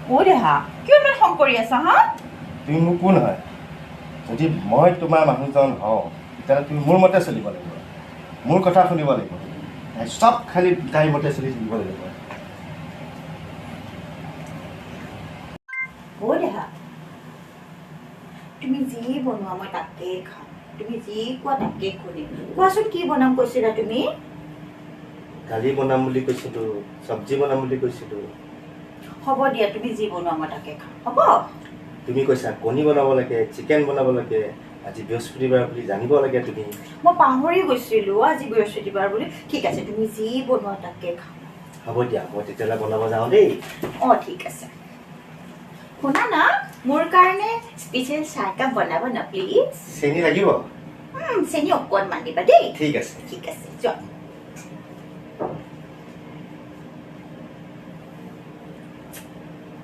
অ' দেহা কিয় ইমান খং কৰি আছা হা? তুমি মোক কোন হয়? যদি মই তোমাৰ মানুহজন হওঁ তেতিয়াহ'লে তুমি মোৰ মতে চলিব লাগিব, মোৰ কথা শুনিব লাগিব, চব খালি তাইৰ মতে চলি থাকিব লাগিব। অ' দেহা তুমি যি বনোৱা মই তাকেই খাম, তুমি যি কোৱা তাকেই কৰিম। কোৱাচোন কি বনাম কৈছিলা তুমি? দালি বনাম বুলি কৈছিলোঁ, চব্জি বনাম বুলি কৈছিলোঁ। হ'ব দিয়া, তুমি যি বনোৱা মই তাকে খাম, হ'ব? তুমি কৈছা কণী বনাব লাগে, চিকেন বনাব লাগে, আজি বৃহস্পতিবাৰ বুলি জানিব লাগে তুমি। মই পাহৰি গৈছিলোঁ আজি বৃহস্পতিবাৰ বুলি। ঠিক আছে তুমি যি বনোৱা তাকে খাম। হ'ব দিয়া, মই তেতিয়াহ'লে বনাব যাওঁ দেই। অঁ ঠিক আছে। শুনা না, মোৰ কাৰণে স্পেচিয়েল চাহ একাপ বনাব না প্লিজ। চেনি লাগিব? চেনি অকণমান দিবা দেই। ঠিক আছে। ঠিক আছে যোৱা।